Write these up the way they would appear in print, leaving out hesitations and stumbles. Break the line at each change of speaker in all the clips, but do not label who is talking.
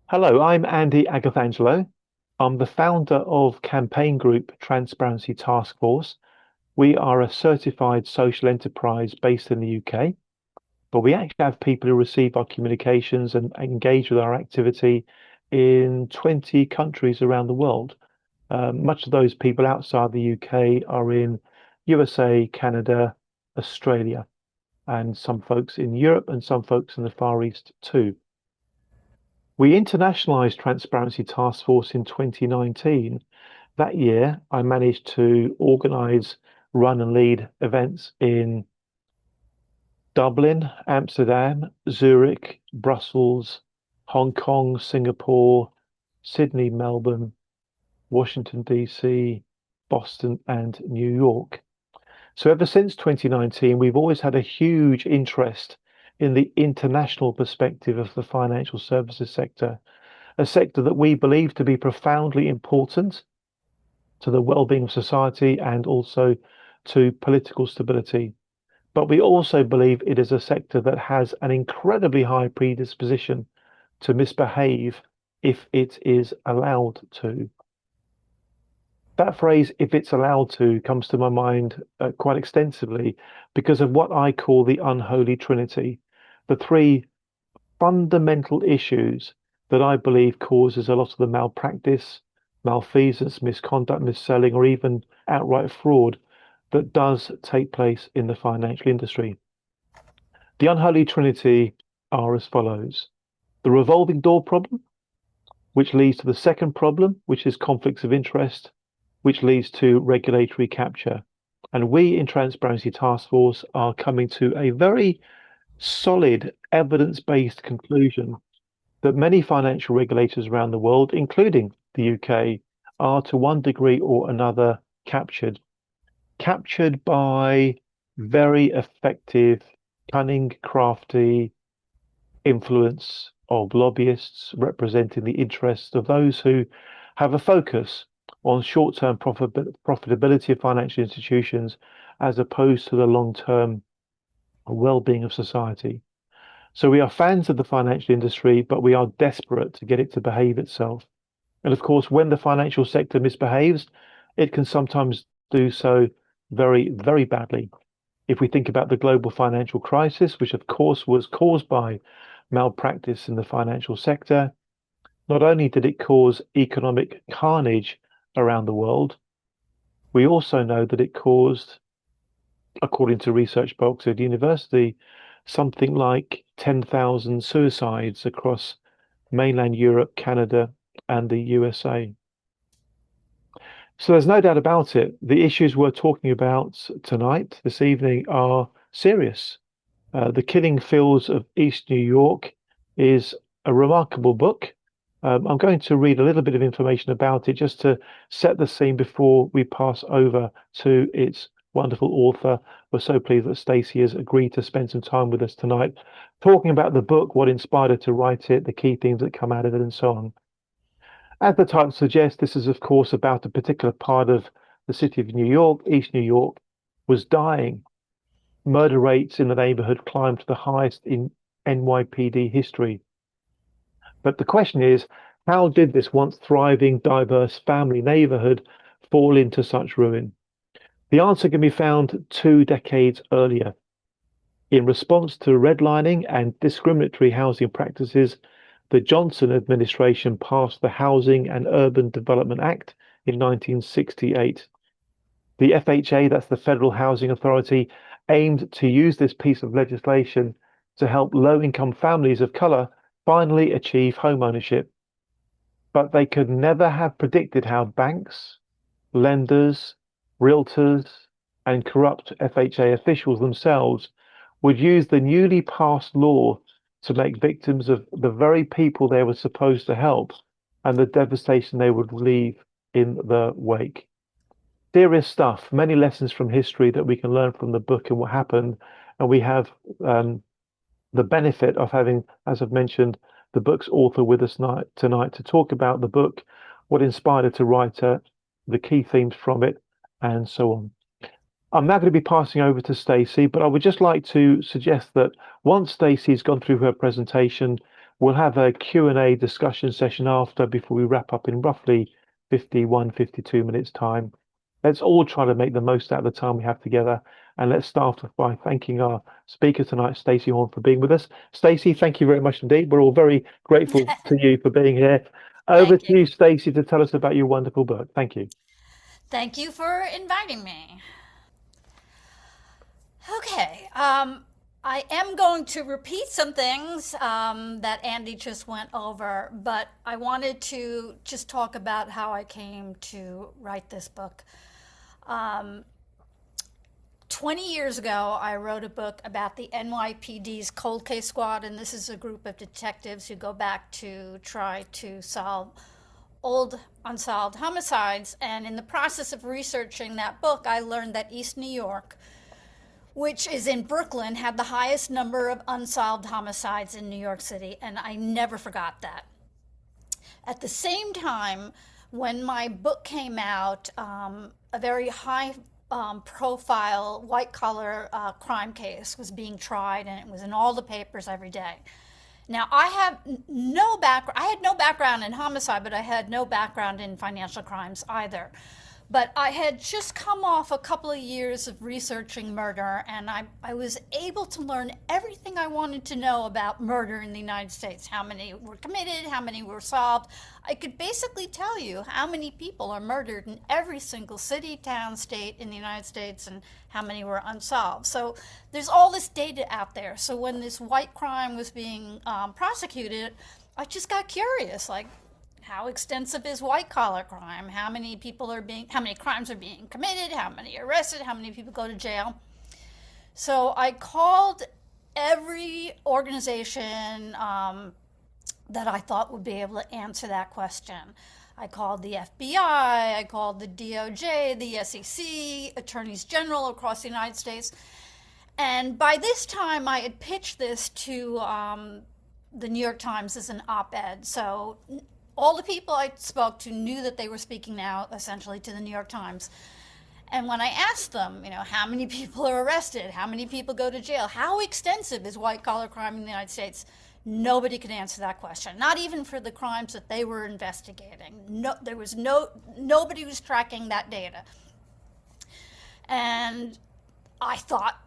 Hello, I'm Andy Agathangelo. I'm the founder of campaign group Transparency Task Force. We are a certified social enterprise based in the UK, but we actually have people who receive our communications and engage with our activity in 20 countries around the world. Much of those people outside the UK are in USA, Canada, Australia, and some folks in Europe and some folks in the Far East too. We internationalized Transparency Task Force in 2019. That year, I managed to organize, run, and lead events in Dublin, Amsterdam, Zurich, Brussels, Hong Kong, Singapore, Sydney, Melbourne, Washington, D.C., Boston, and New York. So ever since 2019, we've always had a huge interest in the international perspective of the financial services sector, a sector that we believe to be profoundly important to the well-being of society and also to political stability. But we also believe it is a sector that has an incredibly high predisposition to misbehave if it is allowed to. That phrase, if it's allowed to, comes to my mind quite extensively because of what I call the unholy trinity, the three fundamental issues that I believe causes a lot of the malpractice, malfeasance, misconduct, mis-selling, or even outright fraud that does take place in the financial industry. The unholy trinity are as follows: the revolving door problem, which leads to the second problem, which is conflicts of interest, which leads to regulatory capture. And we in Transparency Task Force are coming to a very solid evidence-based conclusion that many financial regulators around the world, including the UK, are to one degree or another captured by very effective, cunning, crafty influence of lobbyists representing the interests of those who have a focus on short-term profitability of financial institutions as opposed to the long-term well-being of society. So we are fans of the financial industry, but we are desperate to get it to behave itself. And of course, when the financial sector misbehaves, it can sometimes do so very, very badly. If we think about the global financial crisis, which of course was caused by malpractice in the financial sector, not only did it cause economic carnage around the world, we also know that it caused, according to research by Oxford University, something like 10,000 suicides across mainland Europe, Canada, and the USA. So there's no doubt about it. The issues we're talking about tonight, this evening, are serious. The Killing Fields of East New York is a remarkable book. I'm going to read a little bit of information about it just to set the scene before we pass over to its wonderful author. We're so pleased that Stacey has agreed to spend some time with us tonight, talking about the book, what inspired her to write it, the key themes that come out of it, and so on. As the title suggests, this is, of course, about a particular part of the city of New York. East New York was dying. Murder rates in the neighborhood climbed to the highest in NYPD history. But the question is, how did this once thriving, diverse family neighborhood fall into such ruin? The answer can be found 2 decades earlier. In response to redlining and discriminatory housing practices, the Johnson administration passed the Housing and Urban Development Act in 1968. The FHA, that's the Federal Housing Authority, aimed to use this piece of legislation to help low-income families of color finally achieve home ownership. But they could never have predicted how banks, lenders, realtors, and corrupt FHA officials themselves would use the newly passed law to make victims of the very people they were supposed to help and the devastation they would leave in the wake. Serious stuff, many lessons from history that we can learn from the book and what happened. And we have the benefit of having, as I've mentioned, the book's author with us tonight to talk about the book, what inspired her to write it, the key themes from it, and so on. I'm now going to be passing over to Stacey, but I would just like to suggest that once Stacey's gone through her presentation, We'll have a Q&A discussion session after before we wrap up in roughly 51, 52 minutes time. Let's all try to make the most out of the time we have together. And let's start off by thanking our speaker tonight, Stacey Horn, for being with us. Stacey, thank you very much indeed. We're all very grateful to you for being here. Over
Thank
to
you.
you, Stacey, to tell us about your wonderful book. Thank you.
Thank you for inviting me. Okay. I am going to repeat some things that Andy just went over, but I wanted to just talk about how I came to write this book. Um, 20 years ago, I wrote a book about the NYPD's Cold Case Squad, and this is a group of detectives who go back to try to solve old unsolved homicides. And in the process of researching that book, I learned that East New York, which is in Brooklyn, had the highest number of unsolved homicides in New York City, and I never forgot that. At the same time, when my book came out, a very high profile white collar crime case was being tried, and it was in all the papers every day. Now, I have no background. I had no background in homicide, but I had no background in financial crimes either. But I had just come off a couple of years of researching murder, and I was able to learn everything I wanted to know about murder in the United States. How many were committed, how many were solved. I could basically tell you how many people are murdered in every single city, town, state in the United States, and how many were unsolved. So there's all this data out there. So when this white crime was being prosecuted, I just got curious, like, how extensive is white collar crime? How many crimes are being committed? How many are arrested? How many people go to jail? So I called every organization that I thought would be able to answer that question. I called the FBI, I called the DOJ, the SEC, attorneys general across the United States. And by this time, I had pitched this to the New York Times as an op ed. So all the people I spoke to knew that they were speaking now essentially to the New York Times. And when I asked them, how many people are arrested, how many people go to jail, how extensive is white collar crime in the United States, nobody could answer that question. Not even for the crimes that they were investigating. No, there was nobody was tracking that data. And I thought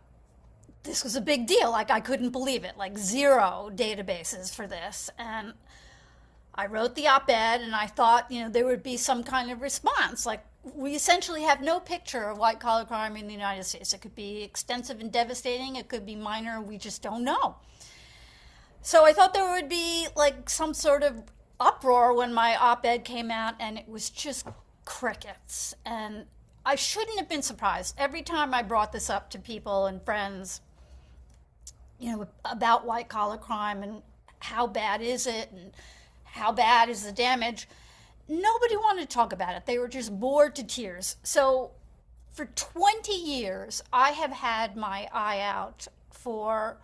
this was a big deal. Like, I couldn't believe it. Like, zero databases for this. And I wrote the op-ed, and I thought, there would be some kind of response. Like, we essentially have no picture of white collar crime in the United States. It could be extensive and devastating. It could be minor. We just don't know. So I thought there would be like some sort of uproar when my op-ed came out, and it was just crickets. And I shouldn't have been surprised. Every time I brought this up to people and friends, about white collar crime and how bad is it and how bad is the damage, nobody wanted to talk about it. They were just bored to tears. So for 20 years, I have had my eye out for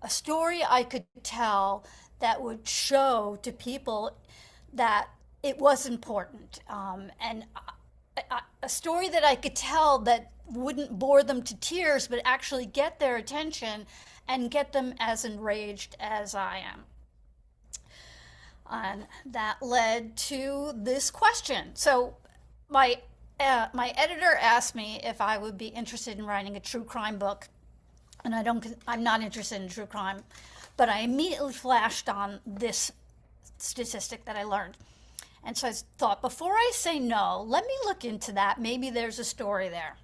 a story I could tell that would show to people that it was important. And a story that I could tell that wouldn't bore them to tears, but actually get their attention and get them as enraged as I am. And that led to this question. So my editor asked me if I would be interested in writing a true crime book, and I'm not interested in true crime, but I immediately flashed on this statistic that I learned. And so I thought, before I say no, let me look into that. Maybe there's a story there.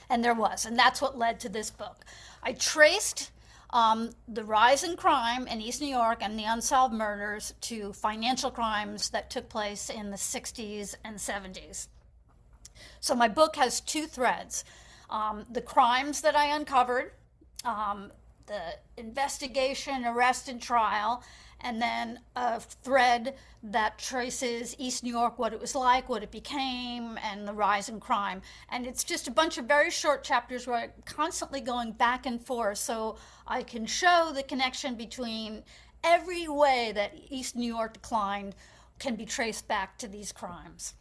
And there was, and that's what led to this book. I traced the rise in crime in East New York and the unsolved murders to financial crimes that took place in the 60s and 70s. So my book has two threads. The crimes that I uncovered, the investigation, arrest, and trial, and then a thread that traces East New York, what it was like, what it became, and the rise in crime. And it's just a bunch of very short chapters where I'm constantly going back and forth so I can show the connection between every way that East New York declined can be traced back to these crimes.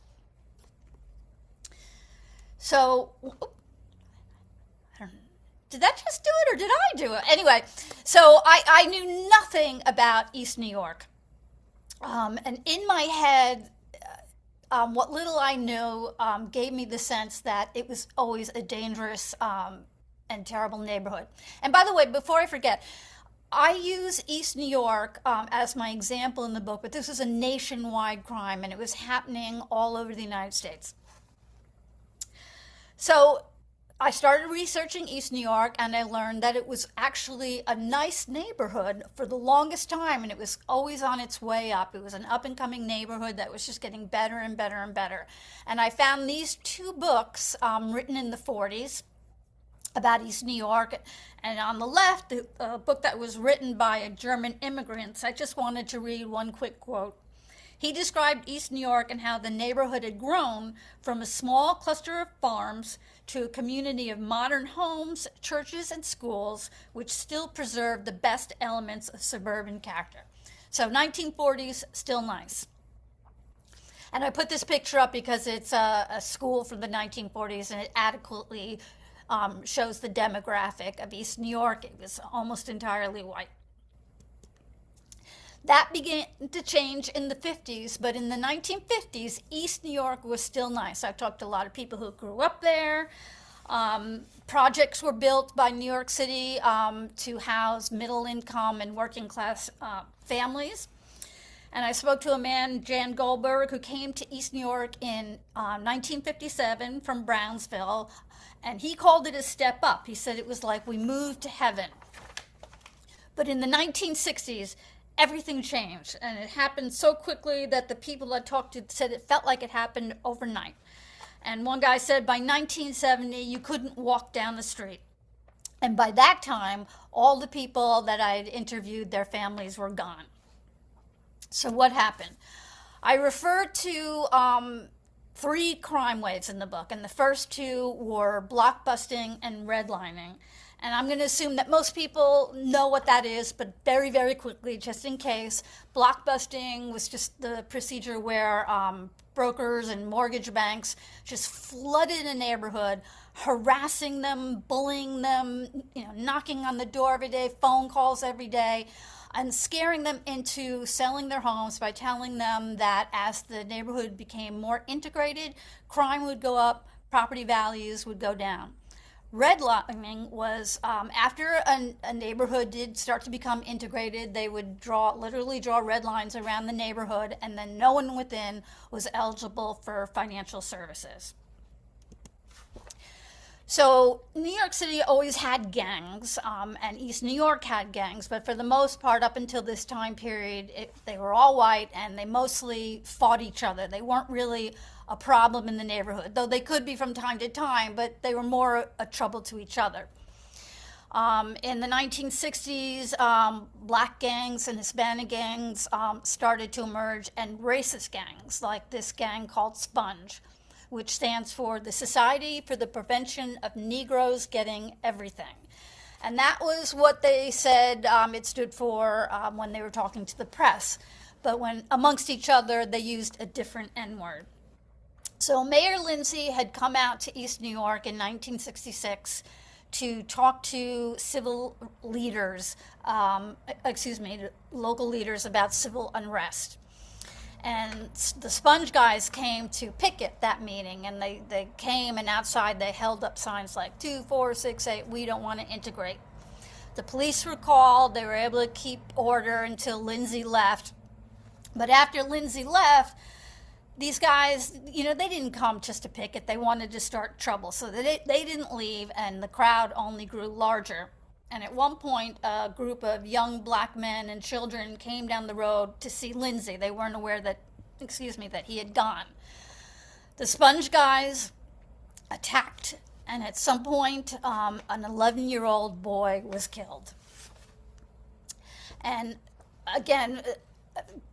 So Did that just do it or did I do it? Anyway, so I knew nothing about East New York. And in my head, what little I knew gave me the sense that it was always a dangerous and terrible neighborhood. And by the way, before I forget, I use East New York as my example in the book, but this was a nationwide crime and it was happening all over the United States. So I started researching East New York and I learned that it was actually a nice neighborhood for the longest time and it was always on its way up. It was an up and coming neighborhood that was just getting better and better and better. And I found these two books written in the 40s about East New York. And on the left, a book that was written by a German immigrant. I just wanted to read one quick quote. He described East New York and how the neighborhood had grown from a small cluster of farms to a community of modern homes, churches, and schools, which still preserve the best elements of suburban character. So 1940s, still nice. And I put this picture up because it's a school from the 1940s and it adequately shows the demographic of East New York. It was almost entirely white. That began to change in the 50s, but in the 1950s, East New York was still nice. I've talked to a lot of people who grew up there. Projects were built by New York City to house middle income and working class families. And I spoke to a man, Jan Goldberg, who came to East New York in 1957 from Brownsville, and he called it a step up. He said it was like we moved to heaven. But in the 1960s, everything changed, and it happened so quickly that the people I talked to said it felt like it happened overnight. And one guy said by 1970, you couldn't walk down the street. And by that time, all the people that I had interviewed, their families were gone. So what happened? I refer to 3 crime waves in the book, and the first 2 were blockbusting and redlining. And I'm going to assume that most people know what that is, but very, very quickly, just in case, blockbusting was just the procedure where brokers and mortgage banks just flooded a neighborhood, harassing them, bullying them, knocking on the door every day, phone calls every day, and scaring them into selling their homes by telling them that as the neighborhood became more integrated, crime would go up, property values would go down. Redlining was after a neighborhood did start to become integrated, they would literally draw red lines around the neighborhood, and then no one within was eligible for financial services. So New York City always had gangs, and East New York had gangs, but for the most part, up until this time period, they were all white, and they mostly fought each other. They weren't really a problem in the neighborhood, though they could be from time to time, but they were more a trouble to each other. In the 1960s, black gangs and Hispanic gangs started to emerge, and racist gangs, like this gang called Sponge, which stands for the Society for the Prevention of Negroes Getting Everything. And that was what they said it stood for when they were talking to the press. But when amongst each other, they used a different N-word. So Mayor Lindsay had come out to East New York in 1966 to talk to civil leaders, local leaders about civil unrest. And the Sponge guys came to picket that meeting, and they came, and outside they held up signs like 2, 4, 6, 8, we don't want to integrate. The police were called. They were able to keep order until Lindsay left. But after Lindsay left, these guys, they didn't come just to picket. They wanted to start trouble. So they didn't leave, and the crowd only grew larger. And at one point, a group of young black men and children came down the road to see Lindsay. They weren't aware that he had gone. The Sponge guys attacked, and at some point, an 11-year-old boy was killed. And again,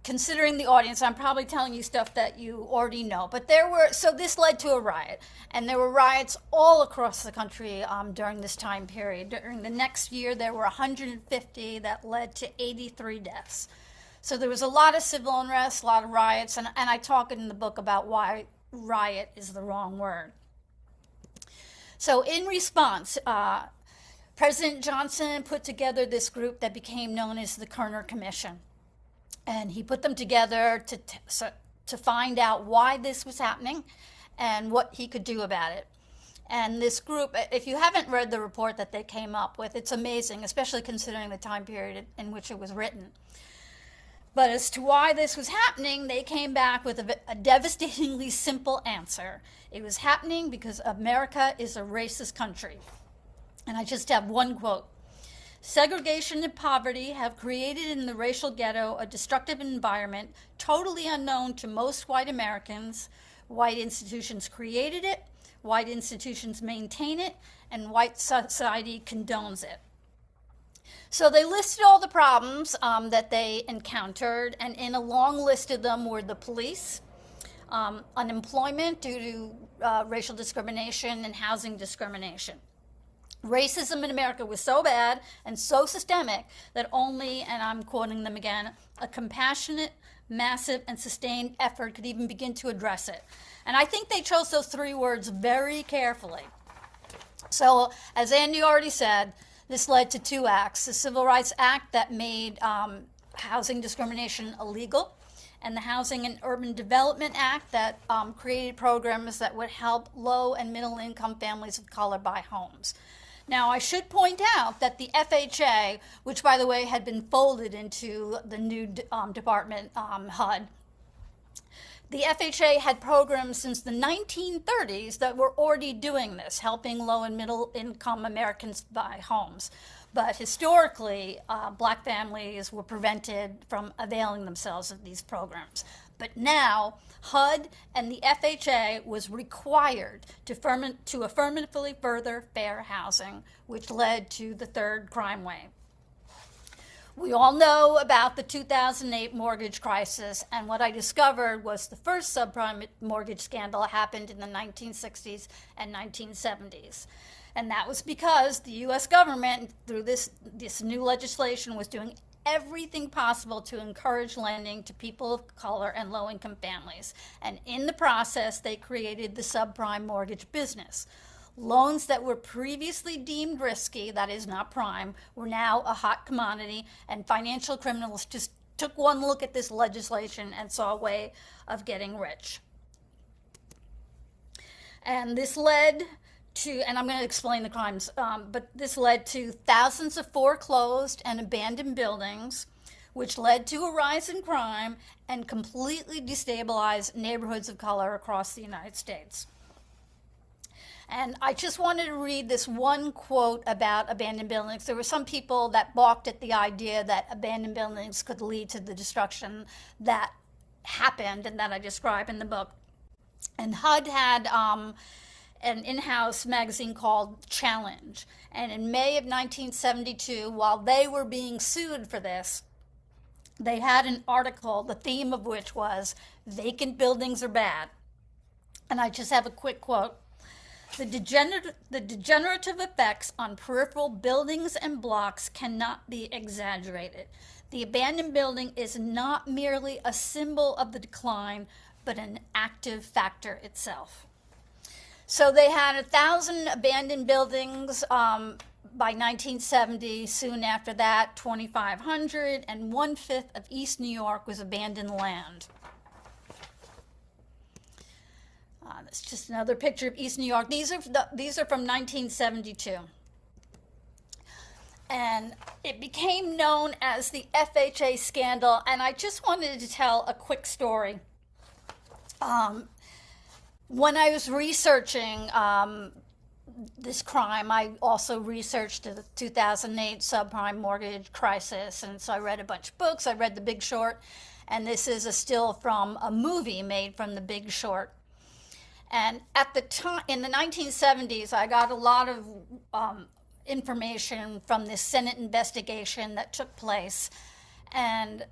considering the audience, I'm probably telling you stuff that you already know, but so this led to a riot, and there were riots all across the country during this time period. During the next year, there were 150 that led to 83 deaths. So there was a lot of civil unrest, a lot of riots, and I talk in the book about why riot is the wrong word. So in response, President Johnson put together this group that became known as the Kerner Commission. And he put them together to find out why this was happening and what he could do about it. And this group, if you haven't read the report that they came up with, it's amazing, especially considering the time period in which it was written. But as to why this was happening, they came back with a devastatingly simple answer. It was happening because America is a racist country. And I just have one quote. Segregation and poverty have created in the racial ghetto a destructive environment totally unknown to most white Americans. White institutions created it, white institutions maintain it, and white society condones it. So they listed all the problems that they encountered, and in a long list of them were the police, unemployment due to racial discrimination, and housing discrimination. Racism in America was so bad and so systemic that only, and I'm quoting them again, a compassionate, massive, and sustained effort could even begin to address it. And I think they chose those three words very carefully. So, as Andy already said, this led to two acts. The Civil Rights Act that made housing discrimination illegal, and the Housing and Urban Development Act that created programs that would help low and middle income families of color buy homes. Now, I should point out that the FHA, which, by the way, had been folded into the new department, HUD, the FHA had programs since the 1930s that were already doing this, helping low and middle income Americans buy homes. But historically, black families were prevented from availing themselves of these programs. But now, HUD and the FHA was required to affirmatively further fair housing, which led to the third crime wave. We all know about the 2008 mortgage crisis, and what I discovered was the first subprime mortgage scandal happened in the 1960s and 1970s. And that was because the U.S. government, through this new legislation, was doing everything possible to encourage lending to people of color and low-income families. And in the process, they created the subprime mortgage business. Loans that were previously deemed risky, that is not prime, were now a hot commodity, and financial criminals just took one look at this legislation and saw a way of getting rich. And this led to, and I'm going to explain the crimes, but this led to thousands of foreclosed and abandoned buildings, which led to a rise in crime and completely destabilized neighborhoods of color across the United States. And I just wanted to read this one quote about abandoned buildings. There were some people that balked at the idea that abandoned buildings could lead to the destruction that happened and that I describe in the book. And HUD had an in-house magazine called Challenge. And in May of 1972, while they were being sued for this, they had an article, the theme of which was, "Vacant buildings are bad." And I just have a quick quote. The degenerative effects on peripheral buildings and blocks cannot be exaggerated. The abandoned building is not merely a symbol of the decline, but an active factor itself. So they had 1,000 abandoned buildings by 1970. Soon after that, 2,500, and 1/5 of East New York was abandoned land. That's just another picture of East New York. These are from 1972. And it became known as the FHA scandal. And I just wanted to tell a quick story. When I was researching this crime, I also researched the 2008 subprime mortgage crisis. And so I read a bunch of books. I read The Big Short. And this is a still from a movie made from The Big Short. And at the time, in the 1970s, I got a lot of information from this Senate investigation that took place. And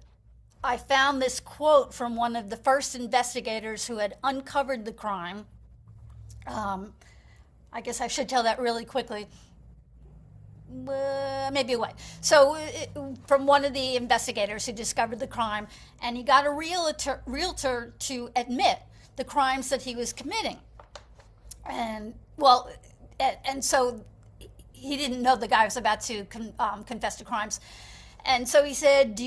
I found this quote from one of the first investigators who had uncovered the crime. I guess I should tell that really quickly. Maybe a way. So from one of the investigators who discovered the crime, and he got a realtor to admit the crimes that he was committing. And well, and so he didn't know the guy was about to confess to crimes. And so he said,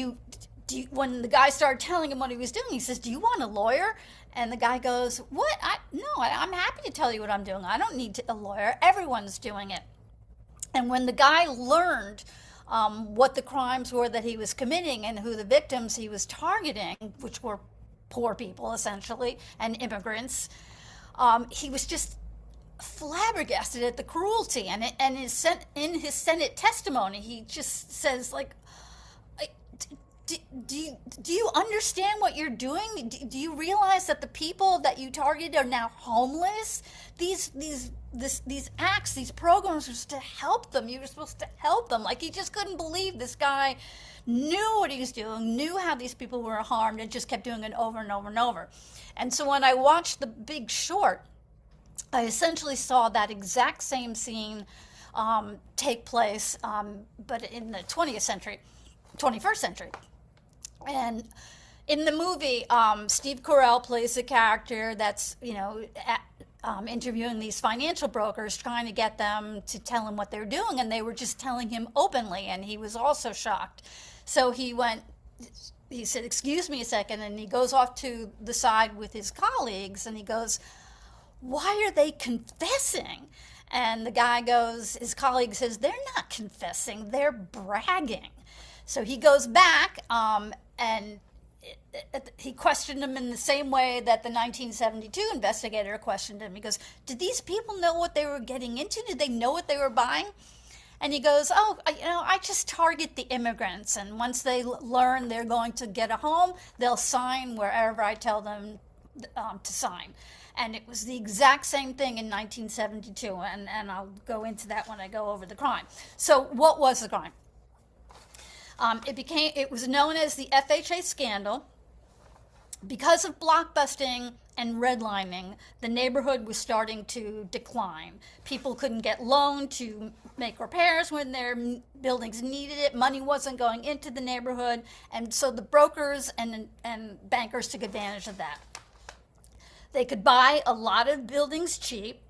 when the guy started telling him what he was doing, he says, "Do you want a lawyer?" And the guy goes, "What? I'm happy to tell you what I'm doing. I don't need a lawyer. Everyone's doing it." And when the guy learned what the crimes were that he was committing and who the victims he was targeting, which were poor people essentially and immigrants, he was just flabbergasted at the cruelty. And in his Senate testimony, he just says, like, do you understand what you're doing? Do you realize that the people that you targeted are now homeless? These acts, these programs are supposed to help them. You were supposed to help them. Like, he just couldn't believe this guy knew what he was doing, knew how these people were harmed, and just kept doing it over and over and over. And so when I watched The Big Short, I essentially saw that exact same scene take place, but in the 21st century. And in the movie, Steve Carell plays a character that's, interviewing these financial brokers, trying to get them to tell him what they're doing, and they were just telling him openly, and he was also shocked. So he said, "Excuse me a second," and he goes off to the side with his colleagues, and he goes, "Why are they confessing?" And the guy goes, his colleague says, "They're not confessing, they're bragging." So he goes back, and he questioned him in the same way that the 1972 investigator questioned him. He goes, "Did these people know what they were getting into? Did they know what they were buying?" And he goes, "Oh, I just target the immigrants, and once they learn they're going to get a home, they'll sign wherever I tell them to sign." And it was the exact same thing in 1972, and I'll go into that when I go over the crime. So what was the crime? It was known as the FHA scandal. Because of blockbusting and redlining, the neighborhood was starting to decline. People couldn't get loaned to make repairs when their buildings needed it. Money wasn't going into the neighborhood, and so the brokers and bankers took advantage of that. They could buy a lot of buildings cheap.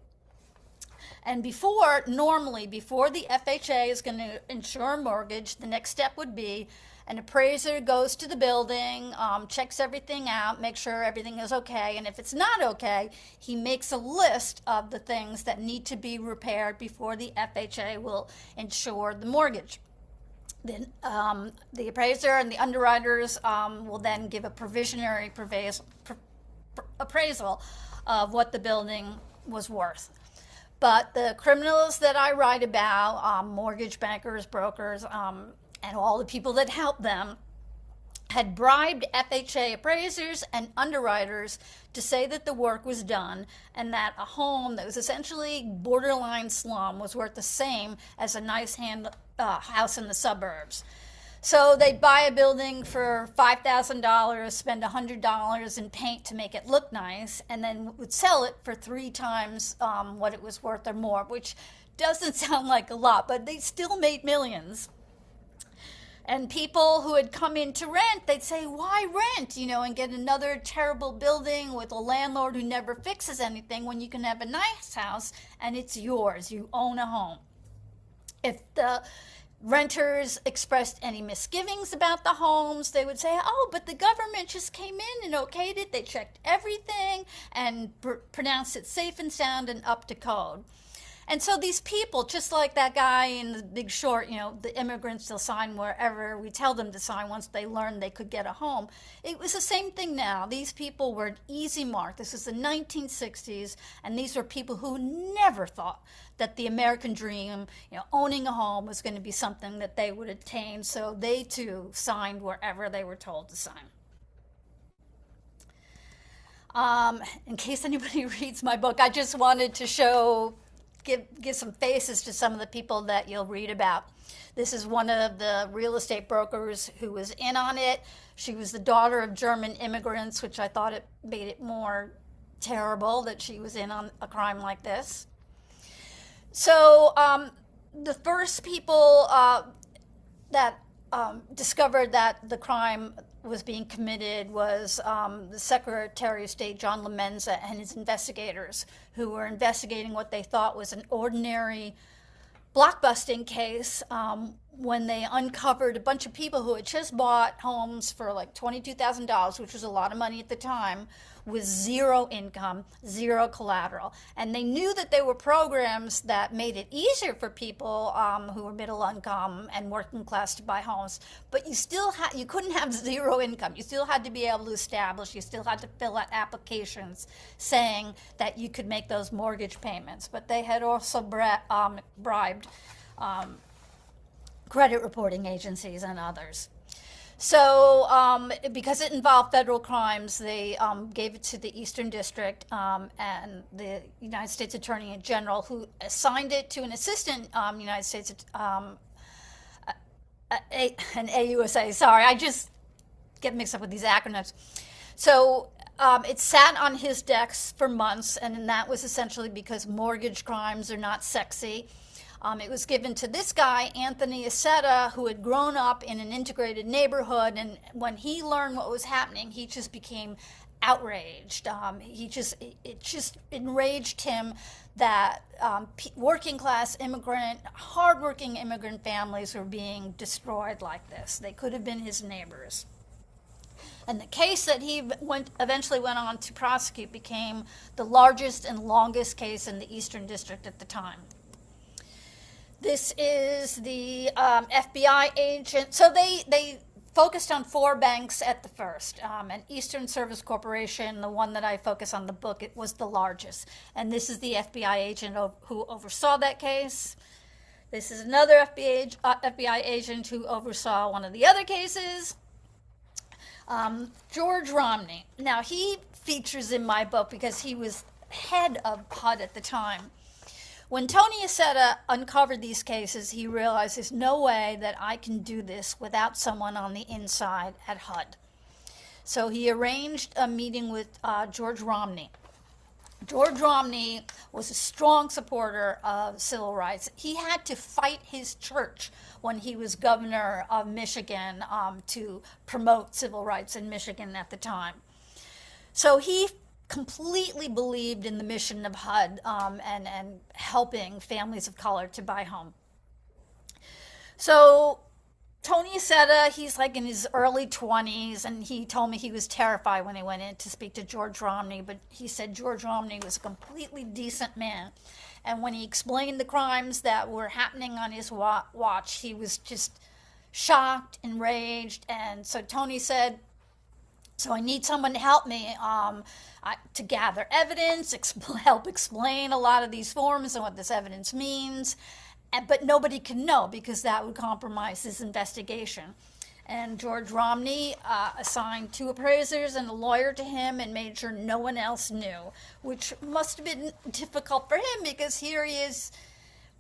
And before the FHA is going to insure a mortgage, the next step would be an appraiser goes to the building, checks everything out, makes sure everything is okay. And if it's not okay, he makes a list of the things that need to be repaired before the FHA will insure the mortgage. Then the appraiser and the underwriters will then give a provisionary appraisal of what the building was worth. But the criminals that I write about, mortgage bankers, brokers, and all the people that helped them, had bribed FHA appraisers and underwriters to say that the work was done and that a home that was essentially borderline slum was worth the same as a nice house in the suburbs. So they'd buy a building for $5,000, spend $100 in paint to make it look nice, and then would sell it for 3 times what it was worth or more, which doesn't sound like a lot, but they still made millions. And people who had come in to rent, they'd say, "Why rent? And get another terrible building with a landlord who never fixes anything when you can have a nice house and it's yours. You own a home." If the renters expressed any misgivings about the homes, they would say, "Oh, but the government just came in and okayed it. They checked everything and pronounced it safe and sound and up to code." And so these people, just like that guy in The Big Short, the immigrants, they'll sign wherever we tell them to sign once they learn they could get a home. It was the same thing now. These people were an easy mark. This is the 1960s, and these were people who never thought that the American dream, owning a home, was going to be something that they would attain. So they too signed wherever they were told to sign. In case anybody reads my book, I just wanted to give some faces to some of the people that you'll read about. This is one of the real estate brokers who was in on it. She was the daughter of German immigrants, which I thought it made it more terrible that she was in on a crime like this. So the first people that discovered that the crime was being committed was the Secretary of State, John LaMenza, and his investigators, who were investigating what they thought was an ordinary blockbusting case when they uncovered a bunch of people who had just bought homes for like $22,000, which was a lot of money at the time, with zero income, zero collateral. And they knew that there were programs that made it easier for people who were middle income and working class to buy homes. But you couldn't have zero income. You still had to be able to establish, you still had to fill out applications saying that you could make those mortgage payments. But they had also bribed credit reporting agencies and others. So, because it involved federal crimes, they gave it to the Eastern District and the United States Attorney General, who assigned it to an assistant United States, an AUSA. Sorry, I just get mixed up with these acronyms. So, it sat on his desk for months, and that was essentially because mortgage crimes are not sexy. It was given to this guy, Anthony Aceta, who had grown up in an integrated neighborhood, and when he learned what was happening, he just became outraged. It just enraged him that working class immigrant, hardworking immigrant families were being destroyed like this. They could have been his neighbors. And the case that he eventually went on to prosecute became the largest and longest case in the Eastern District at the time. This is the FBI agent. So they focused on 4 banks at the first. And Eastern Service Corporation, the one that I focus on the book, it was the largest. And this is the FBI agent who oversaw that case. This is another FBI agent who oversaw one of the other cases. George Romney. Now, he features in my book because he was head of HUD at the time. When Tony Aceta uncovered these cases, he realized there's no way that I can do this without someone on the inside at HUD. So he arranged a meeting with George Romney. George Romney was a strong supporter of civil rights. He had to fight his church when he was governor of Michigan to promote civil rights in Michigan at the time. So he completely believed in the mission of HUD and helping families of color to buy home. So Tony Aceta, he's like in his early 20s, and he told me he was terrified when he went in to speak to George Romney, but he said George Romney was a completely decent man. And when he explained the crimes that were happening on his watch, he was just shocked, enraged. And so Tony said, so I need someone to help me to gather evidence, help explain a lot of these forms and what this evidence means. But nobody can know because that would compromise his investigation. And George Romney assigned 2 appraisers and a lawyer to him and made sure no one else knew, which must have been difficult for him because here he is,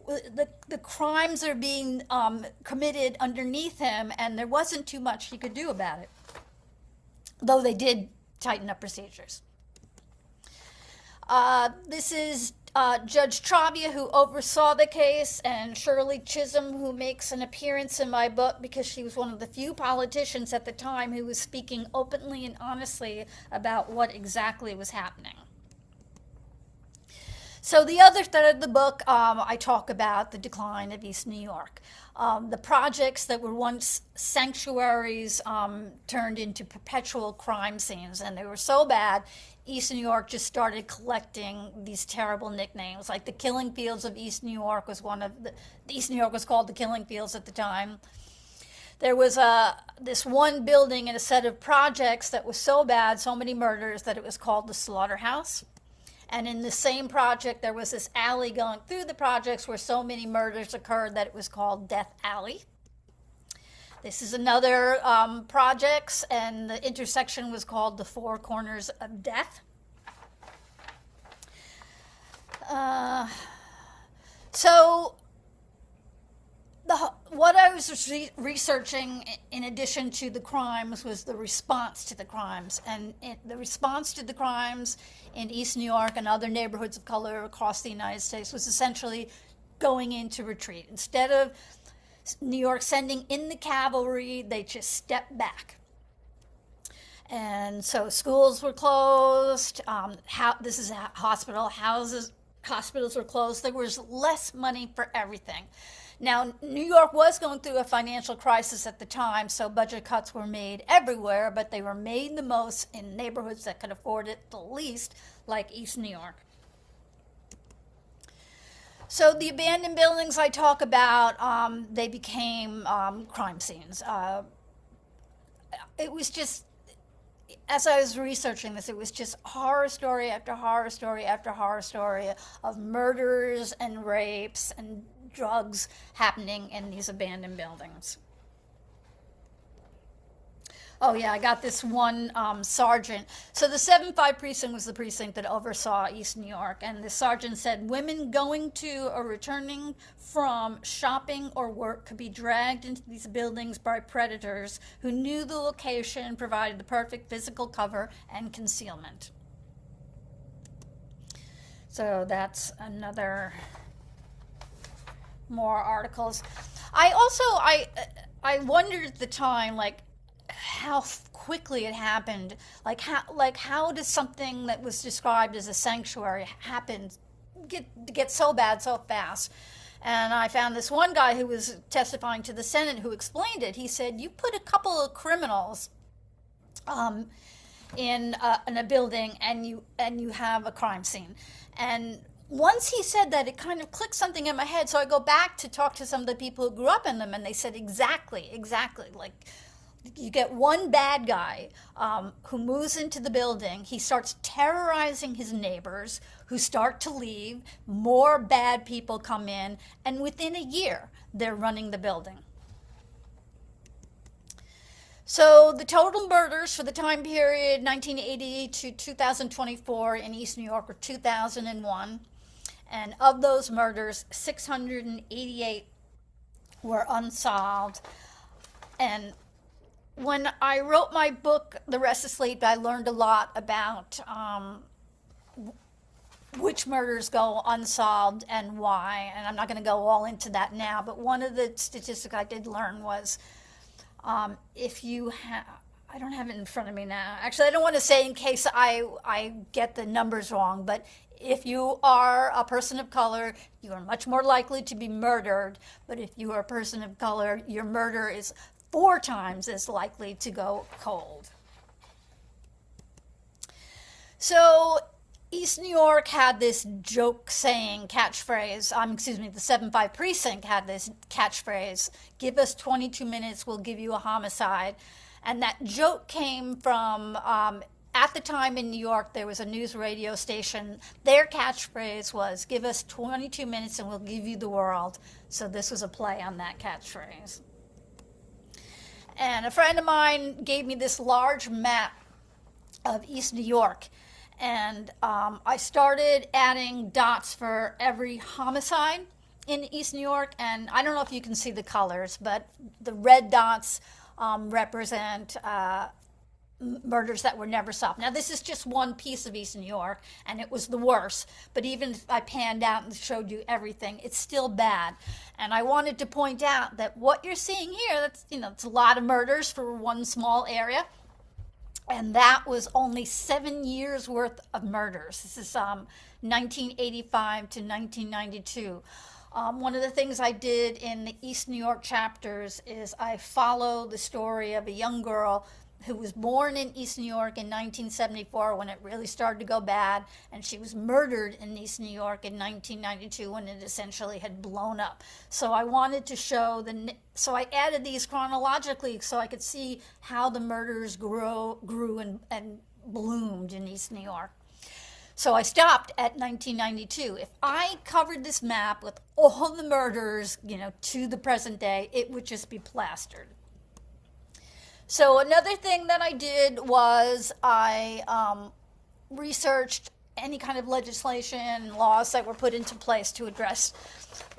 the crimes are being committed underneath him, and there wasn't too much he could do about it, though they did tighten up procedures. This is Judge Travia, who oversaw the case, and Shirley Chisholm, who makes an appearance in my book because she was one of the few politicians at the time who was speaking openly and honestly about what exactly was happening. So the other third of the book, I talk about the decline of East New York. The projects that were once sanctuaries turned into perpetual crime scenes, and they were so bad, East New York just started collecting these terrible nicknames. Like the Killing Fields of East New York was East New York was called the Killing Fields at the time. There was this one building and a set of projects that was so bad, so many murders, that it was called the Slaughterhouse. And in the same project, there was this alley going through the projects where so many murders occurred that it was called Death Alley. This is another projects, and the intersection was called the Four Corners of Death. So what I was researching in addition to the crimes was the response to the crimes. And the response to the crimes in East New York and other neighborhoods of color across the United States was essentially going into retreat. Instead of New York sending in the cavalry, they just stepped back. And so schools were closed. This is a hospital. hospitals were closed. There was less money for everything. Now, New York was going through a financial crisis at the time, so budget cuts were made everywhere, but they were made the most in neighborhoods that could afford it the least, like East New York. So the abandoned buildings I talk about, they became crime scenes. It was just, as I was researching this, it was just horror story after horror story after horror story of murders and rapes and drugs happening in these abandoned buildings. Oh yeah, I got this one sergeant. So the 7-5 precinct was the precinct that oversaw East New York, and the sergeant said women going to or returning from shopping or work could be dragged into these buildings by predators who knew the location, provided the perfect physical cover and concealment. So that's another more articles. I wondered at the time, like, how quickly it happened. How does something that was described as a sanctuary happen get so bad so fast? And I found this one guy who was testifying to the Senate who explained it. He said, you put a couple of criminals in a building and you have a crime scene. And once he said that, it kind of clicked something in my head. So I go back to talk to some of the people who grew up in them, and they said exactly. Like, you get one bad guy who moves into the building. He starts terrorizing his neighbors who start to leave. More bad people come in, and within a year, they're running the building. So the total murders for the time period 1980 to 2024 in East New York were 2,001. And of those murders, 688 were unsolved. And when I wrote my book, The Rest is Sleep, I learned a lot about which murders go unsolved and why. And I'm not going to go all into that now, but one of the statistics I did learn was if you have, I don't have it in front of me now. Actually, I don't want to say in case I get the numbers wrong, but if you are a person of color, you are much more likely to be murdered. But if you are a person of color, your murder is 4 times as likely to go cold. So East New York had this joke saying catchphrase, the 7-5 precinct had this catchphrase, give us 22 minutes, we'll give you a homicide. And that joke came from, at the time in New York, there was a news radio station. Their catchphrase was, give us 22 minutes and we'll give you the world. So this was a play on that catchphrase. And a friend of mine gave me this large map of East New York. And I started adding dots for every homicide in East New York. And I don't know if you can see the colors, but the red dots represent murders that were never solved. Now, this is just one piece of East New York, and it was the worst. But even if I panned out and showed you everything, it's still bad. And I wanted to point out that what you're seeing here, it's a lot of murders for one small area. And that was only 7 years worth of murders. This is 1985 to 1992. One of the things I did in the East New York chapters is I follow the story of a young girl who was born in East New York in 1974 when it really started to go bad, and she was murdered in East New York in 1992 when it essentially had blown up. So I wanted to show so I added these chronologically so I could see how the murders grew and bloomed in East New York. So I stopped at 1992. If I covered this map with all the murders, to the present day, it would just be plastered. So another thing that I did was I researched any kind of legislation and laws that were put into place to address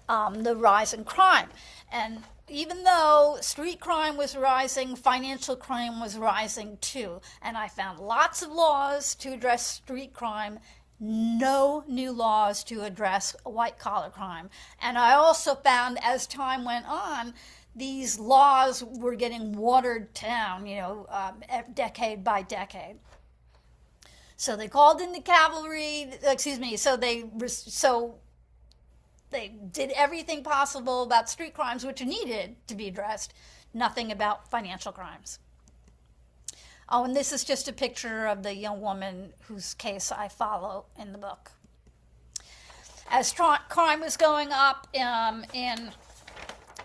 the rise in crime. And even though street crime was rising, financial crime was rising too. And I found lots of laws to address street crime, no new laws to address white-collar crime. And I also found as time went on, these laws were getting watered down, decade by decade. So they called in the cavalry. Excuse me. They did everything possible about street crimes, which needed to be addressed. Nothing about financial crimes. Oh, and this is just a picture of the young woman whose case I follow in the book. As crime was going up in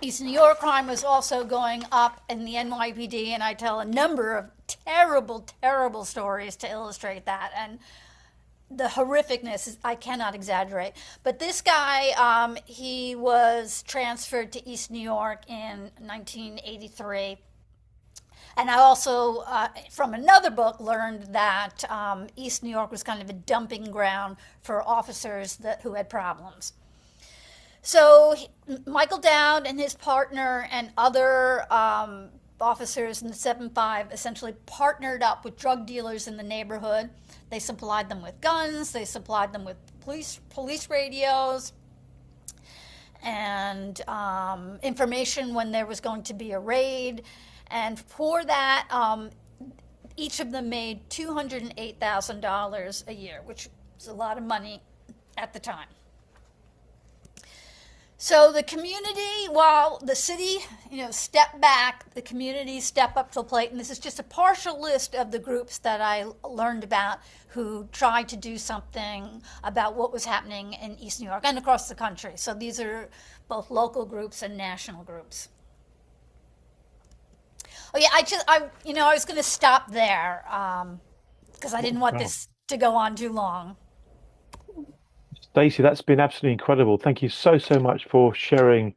East New York, crime was also going up in the NYPD, and I tell a number of terrible, terrible stories to illustrate that. And the horrificness, I cannot exaggerate. But this guy, he was transferred to East New York in 1983. And I also, from another book, learned that East New York was kind of a dumping ground for officers who had problems. So Michael Dowd and his partner and other officers in the 7-5 essentially partnered up with drug dealers in the neighborhood. They supplied them with guns, they supplied them with police radios, and information when there was going to be a raid. And for that, each of them made $208,000 a year, which was a lot of money at the time. So the community, while the city, step back, the community step up to the plate. And this is just a partial list of the groups that I learned about who tried to do something about what was happening in East New York and across the country. So these are both local groups and national groups. Oh yeah, I was going to stop there because I didn't want this to go on too long.
Stacey, that's been absolutely incredible. Thank you so, so much for sharing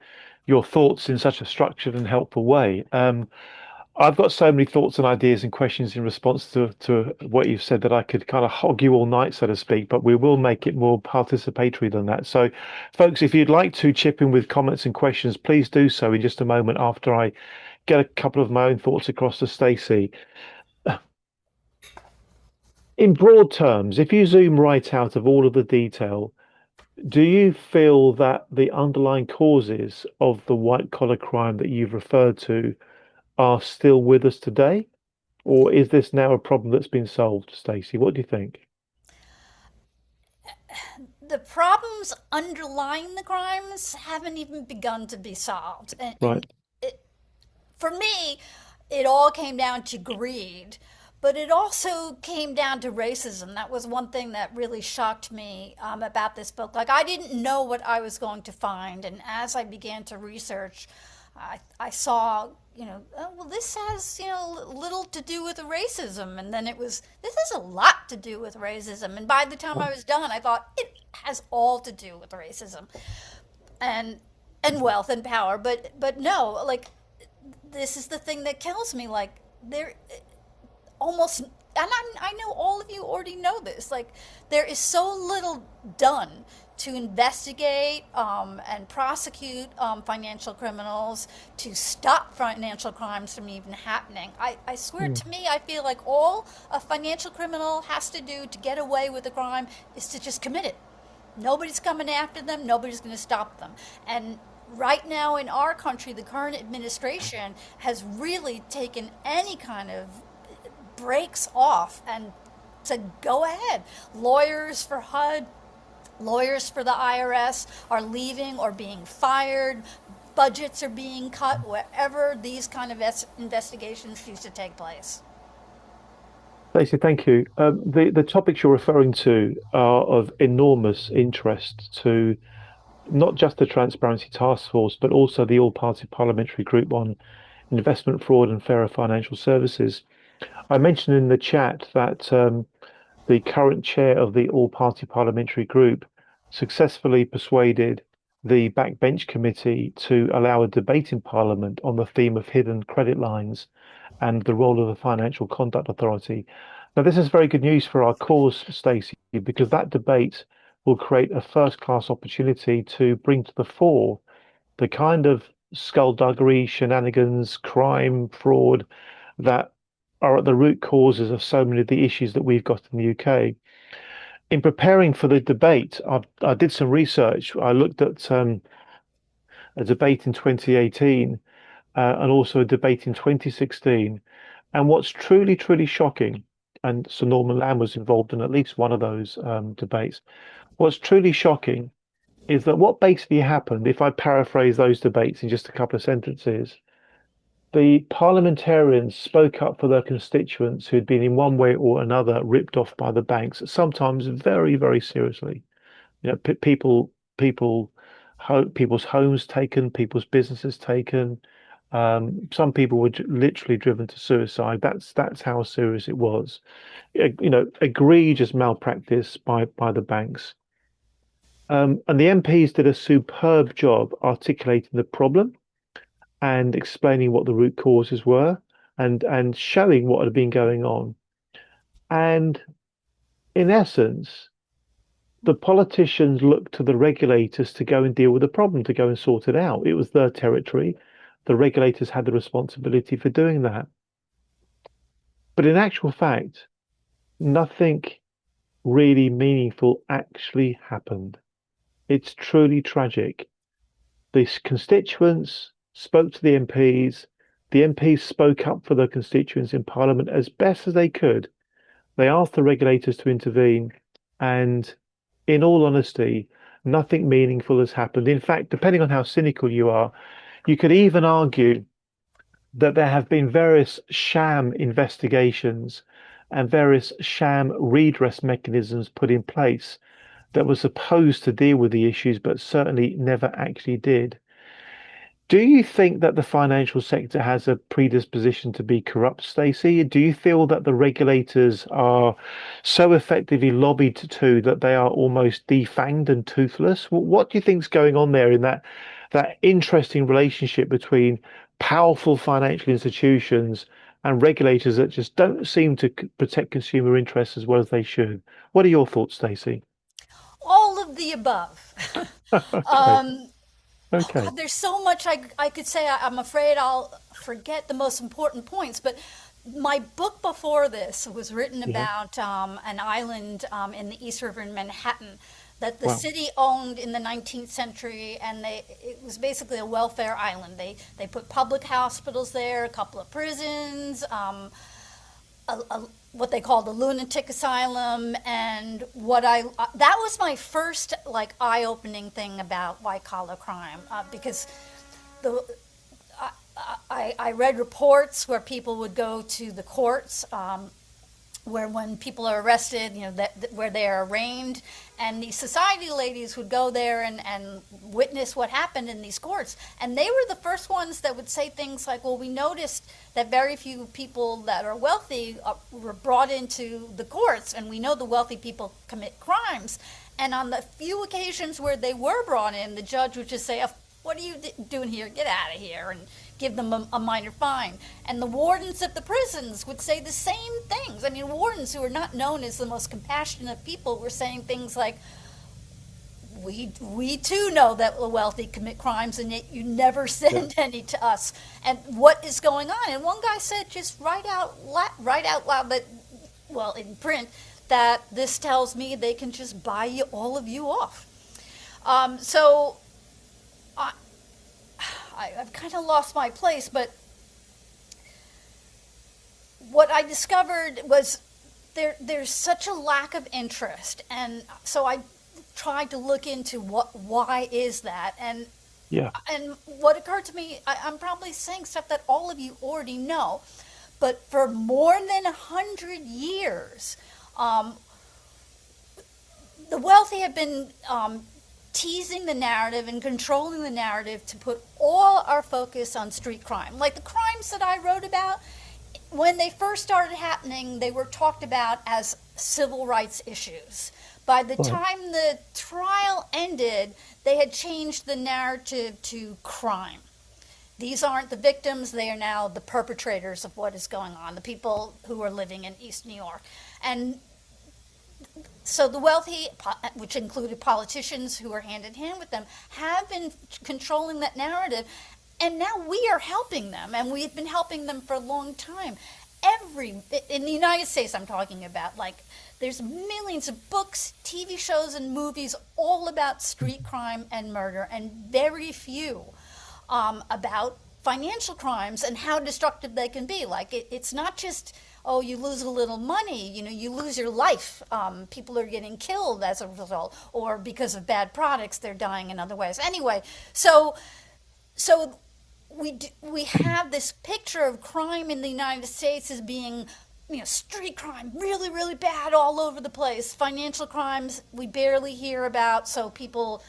your thoughts in such a structured and helpful way. I've got so many thoughts and ideas and questions in response to what you've said that I could kind of hog you all night, so to speak, but we will make it more participatory than that. So, folks, if you'd like to chip in with comments and questions, please do so in just a moment after I get a couple of my own thoughts across to Stacey. In broad terms, if you zoom right out of all of the detail, do you feel that the underlying causes of the white collar crime that you've referred to are still with us today? Or is this now a problem that's been solved, Stacey? What do you think?
The problems underlying the crimes haven't even begun to be solved. And
Right.
for me, it all came down to greed, but it also came down to racism. That was one thing that really shocked me about this book. Like, I didn't know what I was going to find. And as I began to research, I saw, oh, well, this has, little to do with the racism. And then this has a lot to do with racism. And by the time I was done, I thought it has all to do with racism and wealth and power. But no, like, this is the thing that kills me. Like, there almost, and I know all of you already know this, like, there is so little done to investigate and prosecute financial criminals, to stop financial crimes from even happening. I swear,
Mm.
to me, I feel like all a financial criminal has to do to get away with a crime is to just commit it. Nobody's coming after them, nobody's going to stop them. And right now in our country, the current administration has really taken any kind of breaks off and said, go ahead. Lawyers for HUD, lawyers for the IRS are leaving or being fired. Budgets are being cut wherever these kind of investigations used to take place.
Stacey, thank you. The topics you're referring to are of enormous interest to not just the Transparency Task Force, but also the All-Party Parliamentary Group on Investment Fraud and Fairer Financial Services. I mentioned in the chat that the current chair of the All-Party Parliamentary Group successfully persuaded the Backbench Committee to allow a debate in Parliament on the theme of hidden credit lines and the role of the Financial Conduct Authority. Now, this is very good news for our cause, Stacey, because that debate will create a first-class opportunity to bring to the fore the kind of skullduggery, shenanigans, crime, fraud that are at the root causes of so many of the issues that we've got in the UK. In preparing for the debate, I did some research. I looked at a debate in 2018 and also a debate in 2016. And what's truly, truly shocking and Sir Norman Lamb was involved in at least one of those debates. What's truly shocking is that what basically happened, if I paraphrase those debates in just a couple of sentences, the parliamentarians spoke up for their constituents who'd been in one way or another ripped off by the banks, sometimes very, very seriously. You know, people's homes taken, people's businesses taken. Some people were literally driven to suicide. That's how serious it was. You know, egregious malpractice by the banks. And the MPs did a superb job articulating the problem and explaining what the root causes were and showing what had been going on. And in essence, the politicians looked to the regulators to go and deal with the problem, to go and sort it out. It was their territory. The regulators had the responsibility for doing that. But in actual fact, nothing really meaningful actually happened. It's truly tragic. The constituents spoke to the MPs. The MPs spoke up for their constituents in Parliament as best as they could. They asked the regulators to intervene, and in all honesty, nothing meaningful has happened. In fact, depending on how cynical you are, you could even argue that there have been various sham investigations and various sham redress mechanisms put in place that were supposed to deal with the issues, but certainly never actually did. Do you think that the financial sector has a predisposition to be corrupt, Stacey? Do you feel that the regulators are so effectively lobbied to that they are almost defanged and toothless? What do you think's going on there in that interesting relationship between powerful financial institutions and regulators that just don't seem to protect consumer interests as well as they should? What are your thoughts, Stacey?
All of the above.
Okay,
Um, oh
okay,
God, there's so much I could say. I'm afraid I'll forget the most important points. But my book before this was written
yeah,
about an island in the East River in Manhattan that the
wow,
city owned in the 19th century, and it was basically a welfare island. They put public hospitals there, a couple of prisons. What they called a lunatic asylum, and what I that was my first like eye-opening thing about white-collar crime, because the I read reports where people would go to the courts, where when people are arrested, where they are arraigned, and the society ladies would go there and witness what happened in these courts. And they were the first ones that would say things like, well, we noticed that very few people that are wealthy were brought into the courts, and we know the wealthy people commit crimes. And on the few occasions where they were brought in, the judge would just say, what are you doing here? Get out of here, and give them a minor fine. And the wardens at the prisons would say the same things. I mean, wardens who are not known as the most compassionate people were saying things like, we too know that the wealthy commit crimes, and yet you never
yeah,
send any to us. And what is going on? And one guy said, just write out loud that, well, in print, that this tells me they can just buy all of you off. So I've kind of lost my place, but what I discovered was there's such a lack of interest, and so I tried to look into why is that,
yeah,
and what occurred to me, I'm probably saying stuff that all of you already know, but for more than 100 years, um, the wealthy have been teasing the narrative and controlling the narrative to put all our focus on street crime. Like the crimes that I wrote about, when they first started happening, they were talked about as civil rights issues. By the
right,
time the trial ended, they had changed the narrative to crime. These aren't the victims, they are now the perpetrators of what is going on, the people who are living in East New York. And so the wealthy, which included politicians who are hand in hand with them, have been controlling that narrative. And now we are helping them, and we've been helping them for a long time. In the United States, I'm talking about, like, there's millions of books, TV shows, and movies all about street crime and murder, and very few about financial crimes and how destructive they can be. Like it's not just, oh, you lose a little money, you lose your life. People are getting killed as a result, or because of bad products, they're dying in other ways. Anyway, so we have this picture of crime in the United States as being, street crime, really, really bad all over the place. Financial crimes we barely hear about, so people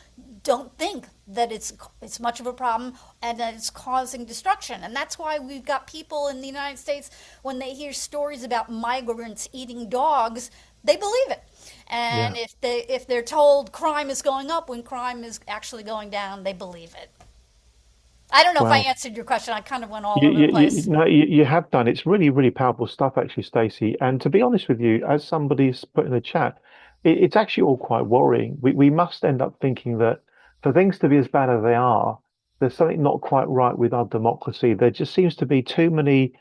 don't think that it's much of a problem and that it's causing destruction. And that's why we've got people in the United States, when they hear stories about migrants eating dogs, they believe it. And
Yeah.
if they're told crime is going up when crime is actually going down, they believe it. I don't know if I
Wow.
answered your question. I kind of went all
You,
over the
you, you,
place.
no, you have done. It's really, really powerful stuff, actually, Stacey. And to be honest with you, as somebody's put in the chat, it's actually all quite worrying. We must end up thinking that for things to be as bad as they are, there's something not quite right with our democracy. There just seems to be too many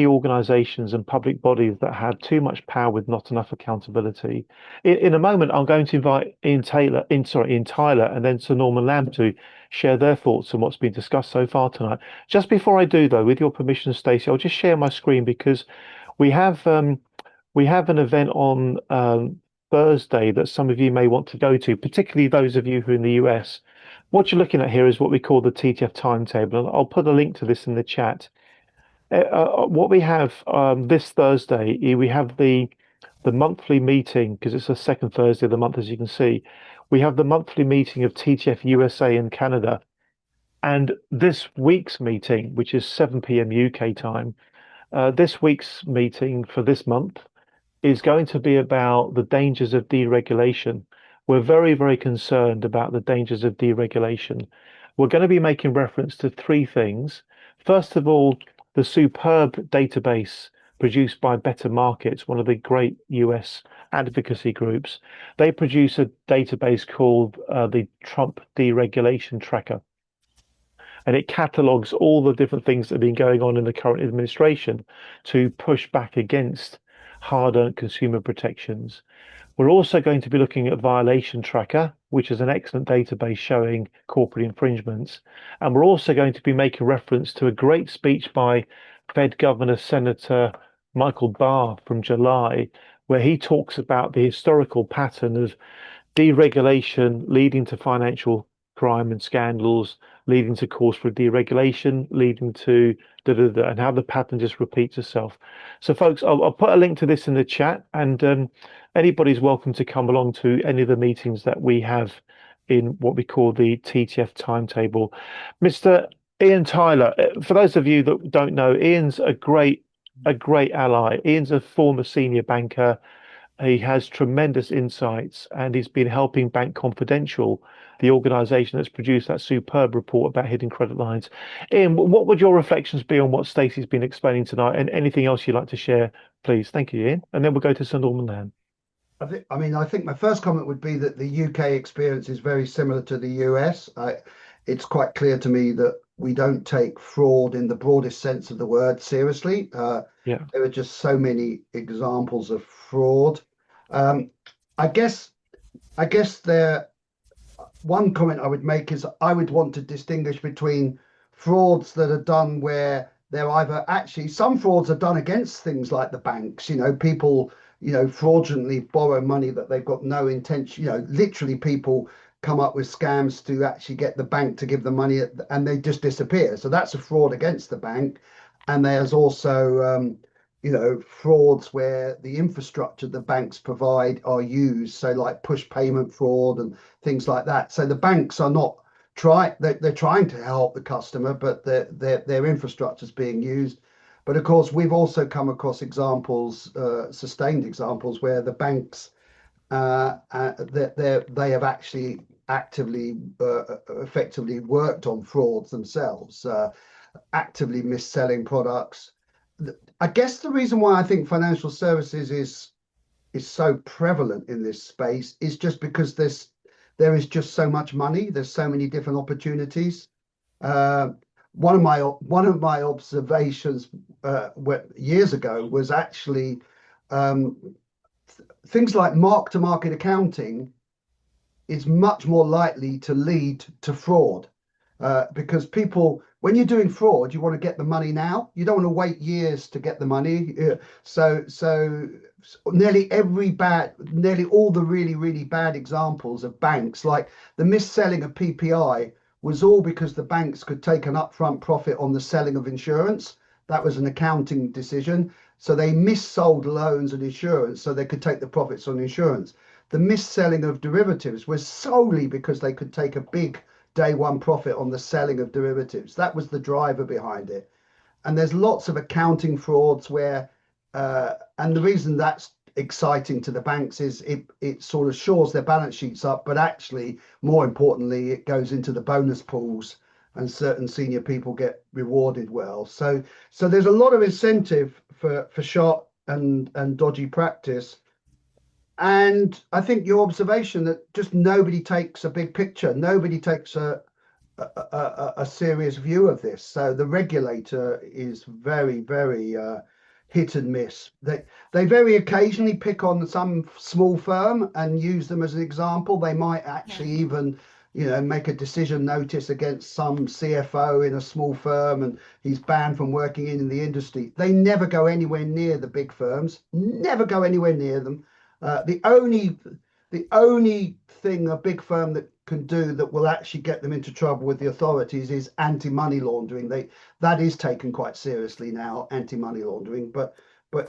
organizations and public bodies that have too much power with not enough accountability. In a moment, I'm going to invite Ian Tyler, and then Sir Norman Lamb to share their thoughts on what's been discussed so far tonight. Just before I do, though, with your permission, Stacey, I'll just share my screen because we have um, we have an event on Thursday that some of you may want to go to, particularly those of you who are in the US. What you're looking at here is what we call the TTF timetable, and I'll put a link to this in the chat. What we have this Thursday, we have the monthly meeting because it's the second Thursday of the month, as you can see. We have the monthly meeting of TTF USA and Canada, and this week's meeting, which is 7 p.m. UK time, this week's meeting for this month is going to be about the dangers of deregulation. We're very, very concerned about the dangers of deregulation. We're going to be making reference to three things. First of all, the superb database produced by Better Markets, one of the great US advocacy groups. They produce a database called the Trump Deregulation Tracker, and it catalogs all the different things that have been going on in the current administration to push back against hard-earned consumer protections. We're also going to be looking at Violation Tracker, which is an excellent database showing corporate infringements. And we're also going to be making reference to a great speech by Fed Governor Senator Michael Barr from July, where he talks about the historical pattern of deregulation leading to financial crime and scandals, leading to calls for deregulation, leading to and how the pattern just repeats itself. So, folks, I'll put a link to this in the chat, and anybody's welcome to come along to any of the meetings that we have in what we call the TTF timetable. Mr. Ian Tyler, for those of you that don't know, Ian's a great ally. Ian's a former senior banker. He has tremendous insights, and he's been helping Bank Confidential, the organization that's produced that superb report about hidden credit lines. Ian, what would your reflections be on what Stacey's been explaining tonight, and anything else you'd like to share, please? Thank you, Ian. And then we'll go to Sir Norman Land.
I think my first comment would be that the UK experience is very similar to the US. It's quite clear to me that we don't take fraud in the broadest sense of the word seriously.
Yeah.
There are just so many examples of fraud. Um, I guess there one comment I would make is I would want to distinguish between frauds that are done where they're either actually some frauds are done against things like the banks, people, fraudulently borrow money that they've got no intention, literally people come up with scams to actually get the bank to give the money and they just disappear. So that's a fraud against the bank. And there's also frauds where the infrastructure the banks provide are used, so like push payment fraud and things like that. So the banks are not they're trying to help the customer, but their infrastructure is being used. But of course, we've also come across examples, sustained examples, where the banks they have actually actively, effectively worked on frauds themselves, actively mis-selling products. I guess the reason why I think financial services is so prevalent in this space is just because there is just so much money. There's so many different opportunities. One of my observations years ago was actually things like mark-to-market accounting is much more likely to lead to fraud because people when you're doing fraud, you want to get the money now. You don't want to wait years to get the money. So nearly nearly all the really, really bad examples of banks, like the mis-selling of PPI, was all because the banks could take an upfront profit on the selling of insurance. That was an accounting decision. So they mis-sold loans and insurance so they could take the profits on insurance. The mis-selling of derivatives was solely because they could take a big day one profit on the selling of derivatives. That was the driver behind it. And there's lots of accounting frauds where, and the reason that's exciting to the banks is it sort of shores their balance sheets up, but actually, more importantly, it goes into the bonus pools and certain senior people get rewarded well. So there's a lot of incentive for short and dodgy practice. And I think your observation that just nobody takes a big picture, nobody takes a serious view of this. So the regulator is very, very hit and miss. They very occasionally pick on some small firm and use them as an example. They might actually even, make a decision notice against some CFO in a small firm and he's banned from working in the industry. They never go anywhere near the big firms, never go anywhere near them. The only thing a big firm that can do that will actually get them into trouble with the authorities is anti-money laundering. That is taken quite seriously now, anti-money laundering. But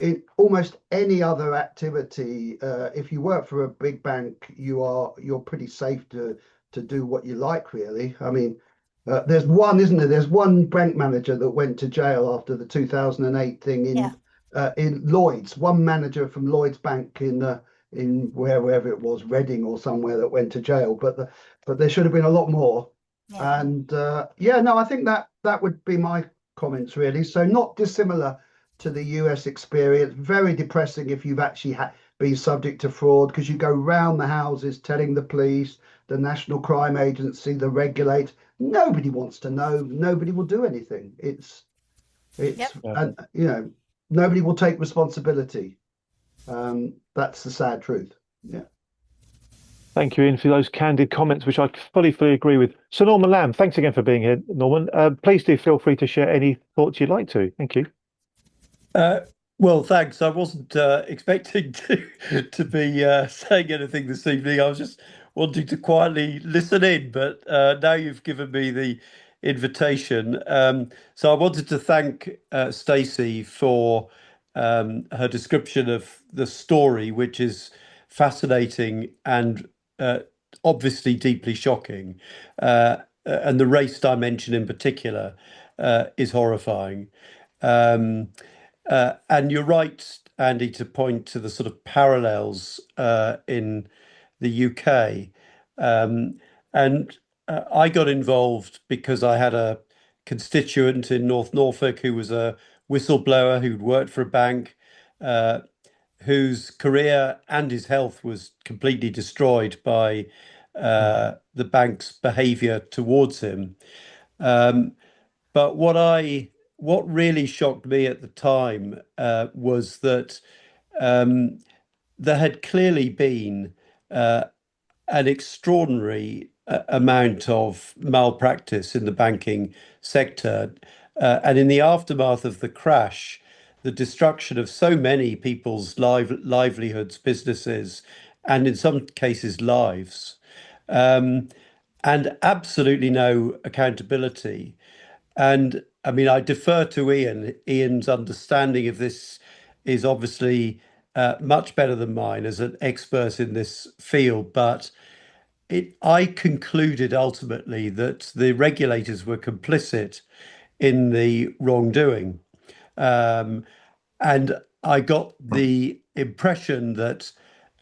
in almost any other activity, if you work for a big bank, you're pretty safe to do what you like, really. I mean, there's one, isn't there? There's one bank manager that went to jail after the 2008 thing in Lloyd's. One manager from Lloyd's Bank in wherever it was, Reading or somewhere, that went to jail. But there should have been a lot more.
Yeah.
And I think that would be my comments, really. So not dissimilar to the US experience. Very depressing if you've actually been subject to fraud, because you go round the houses telling the police, the National Crime Agency, the regulator. Nobody wants to know. Nobody will do anything. It's and nobody will take responsibility. That's the sad truth. Yeah.
Thank you, Ian, for those candid comments, which I fully agree with. Sir Norman Lamb, thanks again for being here, Norman. Please do feel free to share any thoughts you'd like to. Thank you.
Well, thanks. I wasn't expecting to be saying anything this evening. I was just wanting to quietly listen in, but now you've given me the invitation. So I wanted to thank Stacey for her description of the story, which is fascinating and obviously deeply shocking. And the race dimension in particular is horrifying. And you're right, Andy, to point to the sort of parallels in the UK. And I got involved because I had a constituent in North Norfolk who was a whistleblower who'd worked for a bank, whose career and his health was completely destroyed by the bank's behaviour towards him. But what really shocked me at the time was that there had clearly been an extraordinary amount of malpractice in the banking sector. And in the aftermath of the crash, the destruction of so many people's livelihoods, businesses, and in some cases lives, and absolutely no accountability. And I mean, I defer to Ian. Ian's understanding of this is obviously much better than mine as an expert in this field, but I concluded ultimately that the regulators were complicit in the wrongdoing. And I got the impression that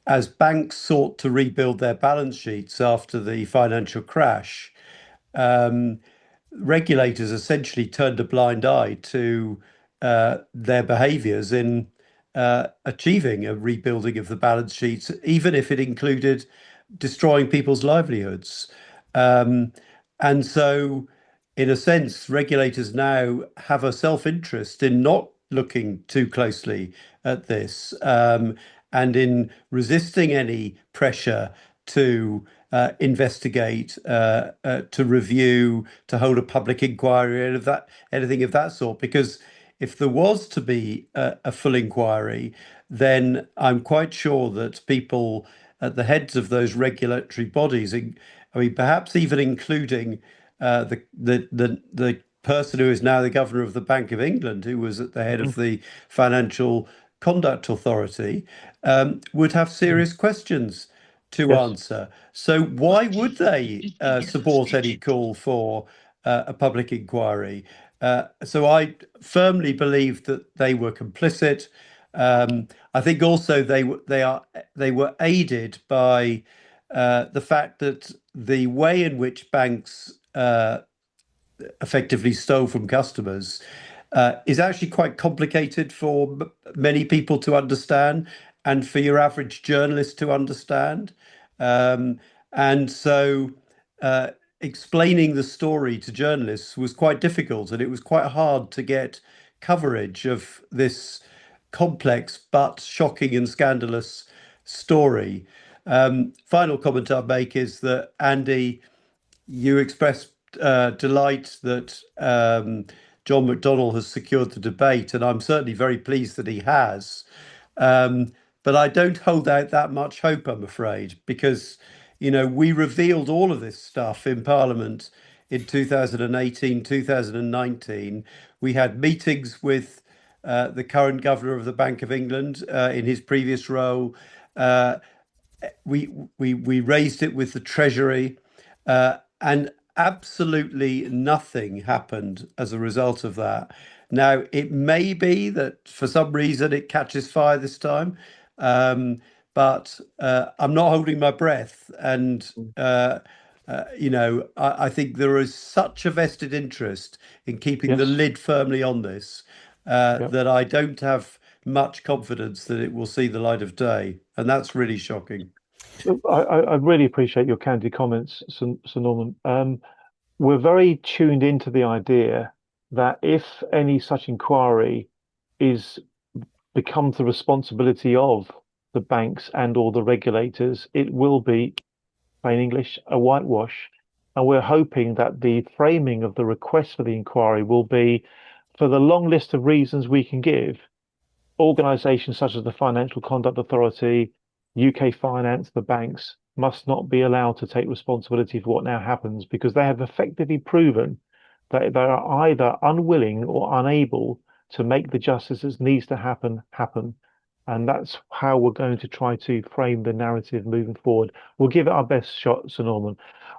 as banks sought to rebuild their balance sheets after the financial crash, regulators essentially turned a blind eye to their behaviours in achieving a rebuilding of the balance sheets, even if it included destroying people's livelihoods. And so, in a sense, regulators now have a self-interest in not looking too closely at this and in resisting any pressure to investigate, to review, to hold a public inquiry, and of that, anything of that sort. Because if there was to be a full inquiry, then I'm quite sure that people at the heads of those regulatory bodies, I mean, perhaps even including the person who is now the governor of the Bank of England, who was at the head of the Financial Conduct Authority, would have serious questions to
Yes.
answer. So why would they support any call for a public inquiry? So I firmly believe that they were complicit. I think also they were aided by the fact that the way in which banks effectively stole from customers is actually quite complicated for many people to understand and for your average journalist to understand. And so explaining the story to journalists was quite difficult, and it was quite hard to get coverage of this complex but shocking and scandalous story. Final comment I'd make is that, Andy, you expressed delight that John McDonnell has secured the debate, and I'm certainly very pleased that he has. But I don't hold out that much hope, I'm afraid, because, we revealed all of this stuff in Parliament in 2018, 2019. We had meetings with the current governor of the Bank of England in his previous role. We raised it with the Treasury, and absolutely nothing happened as a result of that. Now, it may be that for some reason it catches fire this time, but I'm not holding my breath. And I think there is such a vested interest in keeping the
Yes.
lid firmly on this
Yep.
that I don't have much confidence that it will see the light of day, and that's really shocking.
I really appreciate your candid comments, Sir Norman. We're very tuned into the idea that if any such inquiry is becomes the responsibility of the banks and or the regulators, it will be, plain English, a whitewash. And we're hoping that the framing of the request for the inquiry will be, for the long list of reasons we can give, organisations such as the Financial Conduct Authority, UK Finance, the banks must not be allowed to take responsibility for what now happens, because they have effectively proven that they are either unwilling or unable to make the justice that needs to happen. And that's how we're going to try to frame the narrative moving forward. We'll give it our best shot, Sir Norman.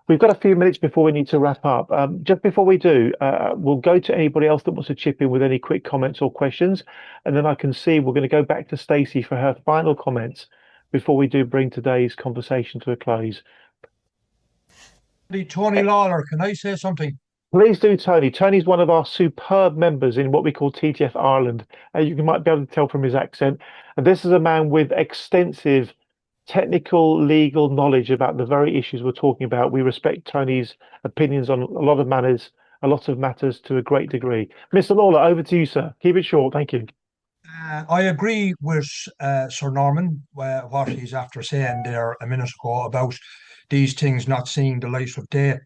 We've got a few minutes before we need to wrap up. Just before we do, we'll go to anybody else that wants to chip in with any quick comments or questions. And then I can see we're going to go back to Stacey for her final comments before we do bring today's conversation to a close.
Tony Lawler, can I say something?
Please do, Tony. Tony's one of our superb members in what we call TTF Ireland. You might be able to tell from his accent. And this is a man with extensive technical, legal knowledge about the very issues we're talking about. We respect Tony's opinions on a lot of matters to a great degree. Mr. Lawler, over to you, sir. Keep it short. Thank you.
I agree with Sir Norman, what he's after saying there a minute ago about these things not seeing the light of day.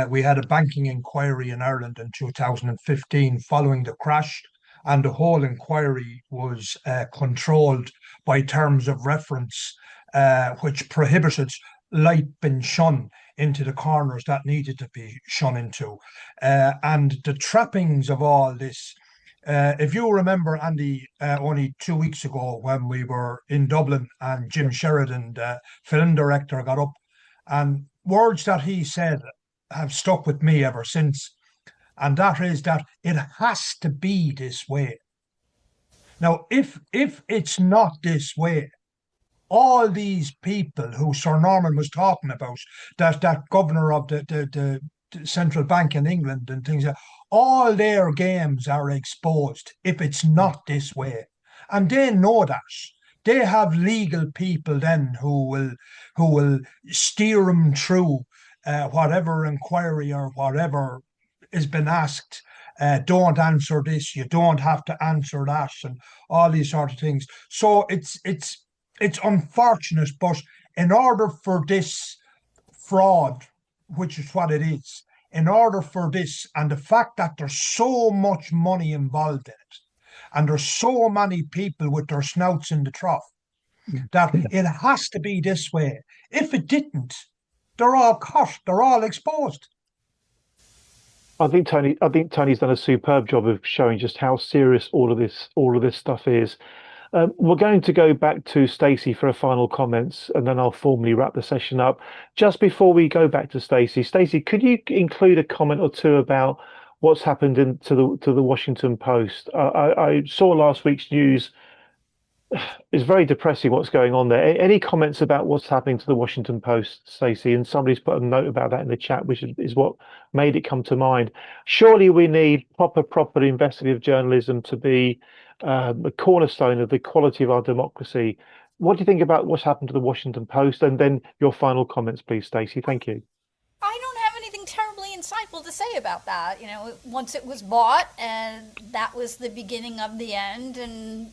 We had a banking inquiry in Ireland in 2015 following the crash, and the whole inquiry was controlled by terms of reference, which prohibited light being shone into the corners that needed to be shone into. And the trappings of all this, if you remember, Andy, only 2 weeks ago when we were in Dublin and Jim Sheridan, the film director, got up, and words that he said have stuck with me ever since. And that is that it has to be this way. Now, if it's not this way, all these people who Sir Norman was talking about, that governor of the central bank in England and things like that, all their games are exposed if it's not this way. And they know that. They have legal people then who will steer them through whatever inquiry or whatever has been asked. Don't answer this, you don't have to answer that, and all these sort of things. So it's unfortunate, but in order for this fraud, which is what it is, in order for this, and the fact that there's so much money involved in it, and there's so many people with their snouts in the trough, that it has to be this way. If it didn't, they're all caught, they're all exposed.
I think Tony's done a superb job of showing just how serious all of this stuff is. We're going to go back to Stacey for a final comments, and then I'll formally wrap the session up. Just before we go back to Stacey, could you include a comment or two about what's happened to the Washington Post? I saw last week's news. It's very depressing what's going on there. Any comments about what's happening to the Washington Post, Stacey? And somebody's put a note about that in the chat, which is what made it come to mind. Surely we need proper investigative journalism to be a cornerstone of the quality of our democracy. What do you think about what's happened to the Washington Post? And then your final comments, please, Stacey. Thank you.
I don't have anything terribly insightful to say about that. You know, once it was bought, and that was the beginning of the end, and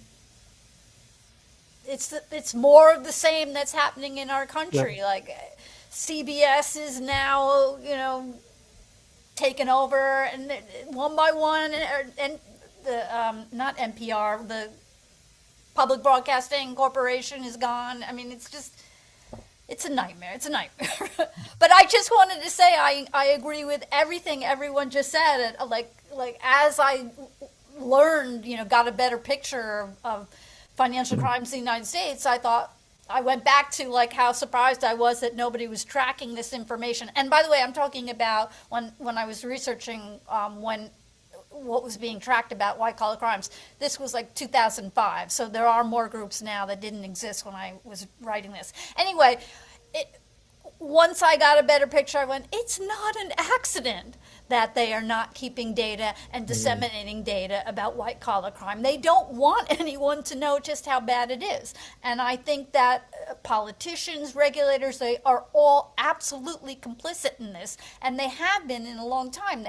it's more of the same that's happening in our country.
Yeah.
Like CBS is now, you know, taken over, and one by one, and the not NPR, the Public Broadcasting Corporation is gone. I mean, it's a nightmare. It's a nightmare. But I just wanted to say I agree with everything everyone just said. Like as I learned, you know, got a better picture of financial crimes in the United States, I went back to like how surprised I was that nobody was tracking this information. And by the way, I'm talking about when I was researching what was being tracked about white collar crimes. This was like 2005, so there are more groups now that didn't exist when I was writing this. Anyway, once I got a better picture, I went, it's not an accident that they are not keeping data and disseminating data about white collar crime. They don't want anyone to know just how bad it is. And I think that politicians, regulators, they are all absolutely complicit in this, and they have been in a long time.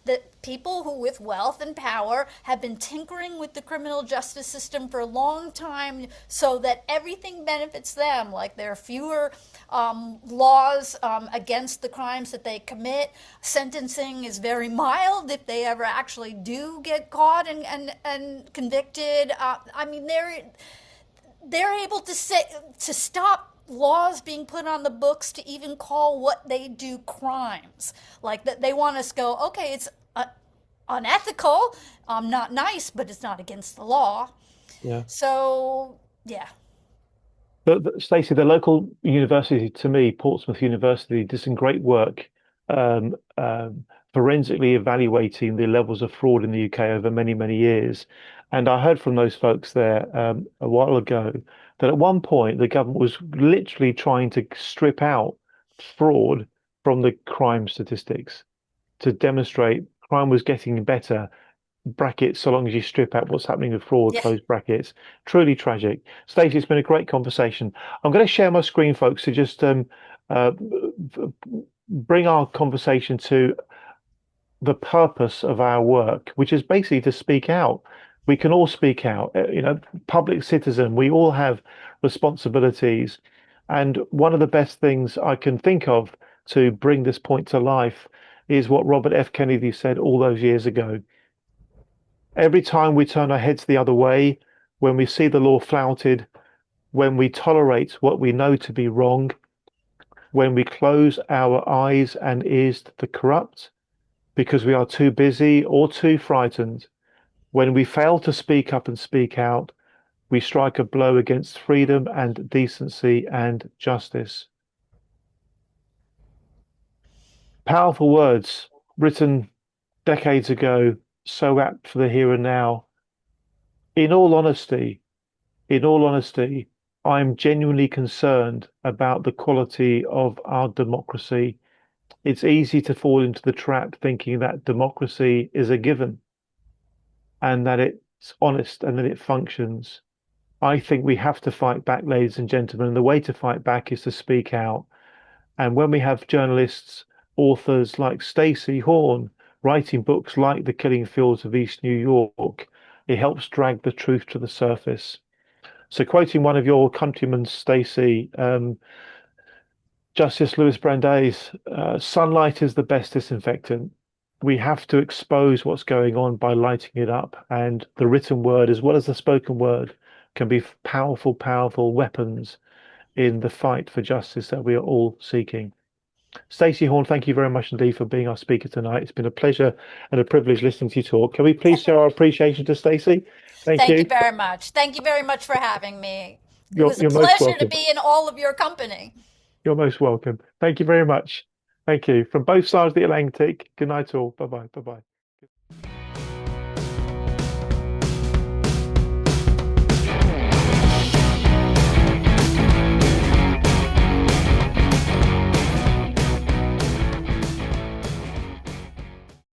The people who with wealth and power have been tinkering with the criminal justice system for a long time so that everything benefits them. Like there are fewer laws against the crimes that they commit. Sentencing is very mild if they ever actually do get caught and convicted. I mean, they're able to stop laws being put on the books to even call what they do crimes. Like that, they want us to go, okay, it's unethical, not nice, but it's not against the law.
Yeah.
So yeah.
Stacey, the local university to me, Portsmouth University, did some great work forensically evaluating the levels of fraud in the UK over many, many years. And I heard from those folks there a while ago that at one point the government was literally trying to strip out fraud from the crime statistics to demonstrate crime was getting better. Brackets, so long as you strip out what's happening with fraud,
Yeah.
close brackets. Truly tragic. Stacey, it's been a great conversation. I'm going to share my screen, folks, to just bring our conversation to the purpose of our work, which is basically to speak out. We can all speak out, you know, public citizen. We all have responsibilities. And one of the best things I can think of to bring this point to life is what Robert F. Kennedy said all those years ago. Every time we turn our heads the other way, when we see the law flouted, when we tolerate what we know to be wrong, when we close our eyes and ears to the corrupt because we are too busy or too frightened, when we fail to speak up and speak out, we strike a blow against freedom and decency and justice. Powerful words written decades ago, so apt for the here and now. In all honesty, I'm genuinely concerned about the quality of our democracy. It's easy to fall into the trap thinking that democracy is a given and that it's honest and that it functions. I think we have to fight back, ladies and gentlemen. And the way to fight back is to speak out. And when we have journalists, authors like Stacey Horn writing books like The Killing Fields of East New York, it helps drag the truth to the surface. So quoting one of your countrymen, Stacey, Justice Louis Brandeis, sunlight is the best disinfectant. We have to expose what's going on by lighting it up, and the written word as well as the spoken word can be powerful, powerful weapons in the fight for justice that we are all seeking. Stacey Horn, thank you very much indeed for being our speaker tonight. It's been a pleasure and a privilege listening to you talk. Can we please show our appreciation to Stacey? Thank
Thank
you.
you very much. Thank you very much for having me. It
You're,
was a
you're most
pleasure to
welcome.
be in all of your company.
You're most welcome. Thank you very much. Thank you. From both sides of the Atlantic, good night all. Bye-bye. Bye-bye.